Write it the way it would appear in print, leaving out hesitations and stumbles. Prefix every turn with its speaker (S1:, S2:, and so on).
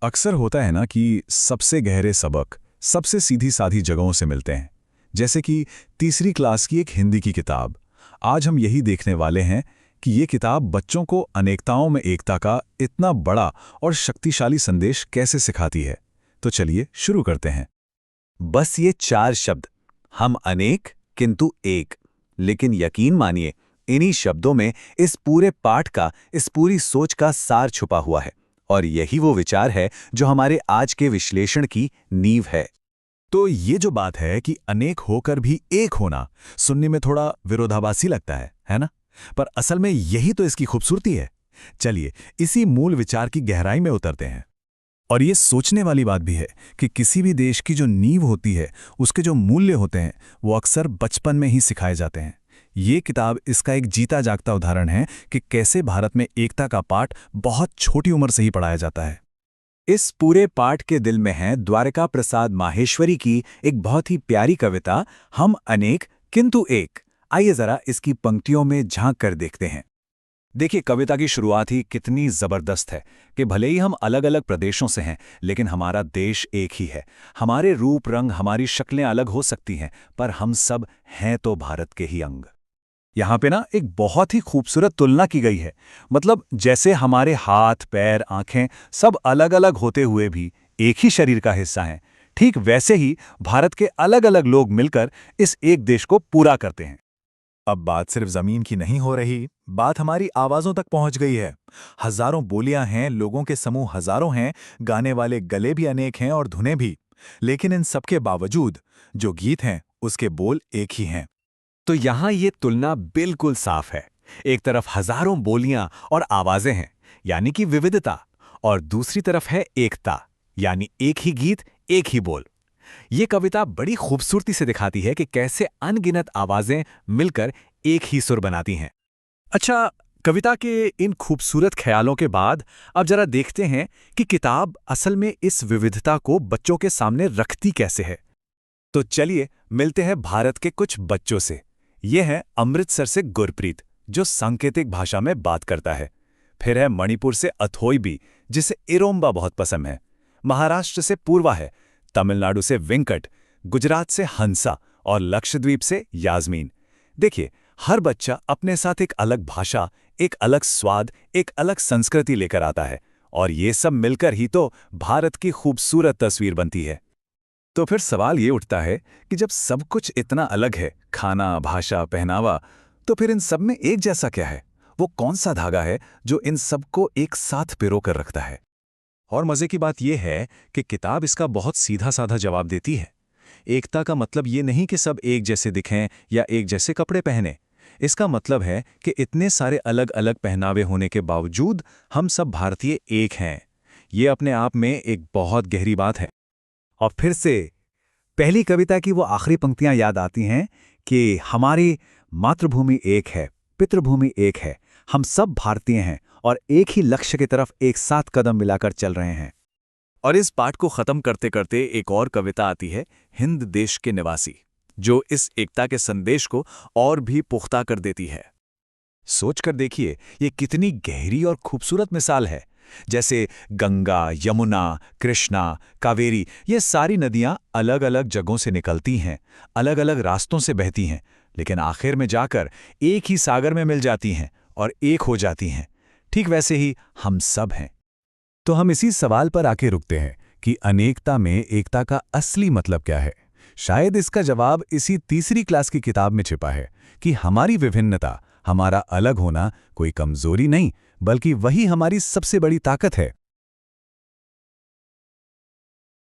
S1: अक्सर होता है ना कि सबसे गहरे सबक सबसे सीधी साधी जगहों से मिलते हैं। जैसे कि तीसरी क्लास की एक हिंदी की किताब। आज हम यही देखने वाले हैं कि ये किताब बच्चों को अनेकताओं में एकता का इतना बड़ा और शक्तिशाली संदेश कैसे सिखाती है। तो चलिए शुरू करते हैं।
S2: बस ये 4 शब्द, हम अनेक किंतु एक। लेकिन यकीन मानिए, इन्हीं शब्दों में इस पूरे पाठ का, इस पूरी सोच का सार छुपा हुआ है। और यही वो विचार है जो हमारे आज के विश्लेषण की नींव है।
S1: तो ये जो बात है कि अनेक होकर भी एक होना, सुनने में थोड़ा विरोधाभासी लगता है ना? पर असल में यही तो इसकी खूबसूरती है। चलिए इसी मूल विचार की गहराई में उतरते हैं। और ये सोचने वाली बात भी है कि किसी भी देश की जो नींव होती है, उसके जो मूल्य होते हैं, वो अक्सर बचपन में ही सिखाए जाते हैं। ये किताब इसका एक जीता जागता उदाहरण है कि कैसे भारत में एकता का पाठ बहुत छोटी उम्र से ही पढ़ाया जाता है।
S2: इस पूरे पाठ के दिल में है द्वारका प्रसाद माहेश्वरी की एक बहुत ही प्यारी कविता, हम अनेक किंतु एक। आइए जरा इसकी पंक्तियों में झांक कर देखते हैं। देखिए, कविता की शुरुआत ही कितनी जबरदस्त है कि भले ही हम अलग अलग प्रदेशों से हैं, लेकिन हमारा देश एक ही है। हमारे रूप रंग, हमारी शक्लें अलग हो सकती हैं, पर हम सब हैं तो भारत के ही अंग। यहाँ पे ना एक बहुत ही खूबसूरत तुलना की गई है। मतलब जैसे हमारे हाथ, पैर, आंखें सब अलग अलग होते हुए भी एक ही शरीर का हिस्सा हैं, ठीक वैसे ही भारत के अलग अलग लोग मिलकर इस एक देश को पूरा करते हैं।
S1: अब बात सिर्फ जमीन की नहीं हो रही, बात हमारी आवाजों तक पहुंच गई है। हजारों बोलियां हैं, लोगों के समूह हजारों हैं, गाने वाले गले भी अनेक हैं और धुनें भी। लेकिन इन सबके बावजूद जो गीत हैं, उसके बोल एक ही हैं।
S2: तो यहाँ ये तुलना बिल्कुल साफ है। एक तरफ हजारों बोलियां और आवाजें हैं, यानी कि विविधता, और दूसरी तरफ है एकता, यानी एक ही गीत, एक ही बोल। ये कविता बड़ी खूबसूरती से दिखाती है कि कैसे अनगिनत आवाजें मिलकर एक ही सुर बनाती हैं। अच्छा, कविता के इन खूबसूरत ख्यालों के बाद अब जरा देखते हैं कि किताब असल में इस विविधता को बच्चों के सामने रखती कैसे है। तो चलिए मिलते हैं भारत के कुछ बच्चों से। ये है अमृतसर से गुरप्रीत, जो सांकेतिक भाषा में बात करता है। फिर है मणिपुर से अथोई भी, जिसे इरोम्बा बहुत पसंद है। महाराष्ट्र से पूर्वा है, तमिलनाडु से वेंकट, गुजरात से हंसा और लक्षद्वीप से यास्मीन। देखिए, हर बच्चा अपने साथ एक अलग भाषा, एक अलग स्वाद, एक अलग संस्कृति लेकर आता है, और ये सब मिलकर ही तो भारत की खूबसूरत तस्वीर बनती है। तो फिर सवाल ये उठता है कि जब सब कुछ इतना अलग है, खाना, भाषा, पहनावा, तो फिर इन सब में एक जैसा क्या है? वो कौन सा धागा है जो इन सबको एक साथ पिरो कर रखता है? और मजे की बात यह है कि किताब इसका बहुत सीधा साधा जवाब देती है। एकता का मतलब ये नहीं कि सब एक जैसे दिखें या एक जैसे कपड़े पहने। इसका मतलब है कि इतने सारे अलग अलग पहनावे होने के बावजूद हम सब भारतीय एक हैं। ये अपने आप में एक बहुत गहरी बात है। और फिर से पहली कविता की वो आखिरी पंक्तियां याद आती हैं कि हमारी मातृभूमि एक है, पितृभूमि एक है, हम सब भारतीय हैं और एक ही लक्ष्य की तरफ एक साथ कदम मिलाकर चल रहे हैं। और इस पाठ को खत्म करते करते एक और कविता आती है, हिंद देश के निवासी, जो इस एकता के संदेश को और भी पुख्ता कर देती है। सोचकर देखिए, ये कितनी गहरी और खूबसूरत मिसाल है। जैसे गंगा, यमुना, कृष्णा, कावेरी, ये सारी नदियां अलग अलग जगहों से निकलती हैं, अलग अलग रास्तों से बहती हैं, लेकिन आखिर में जाकर एक ही सागर में मिल जाती हैं और एक हो जाती हैं। ठीक वैसे ही हम सब हैं। तो हम इसी सवाल पर आके रुकते हैं कि अनेकता में एकता का असली मतलब क्या है। शायद इसका जवाब इसी तीसरी क्लास की किताब में छिपा है कि हमारी विभिन्नता, हमारा अलग होना कोई कमजोरी नहीं, बल्कि वही हमारी सबसे बड़ी ताकत है।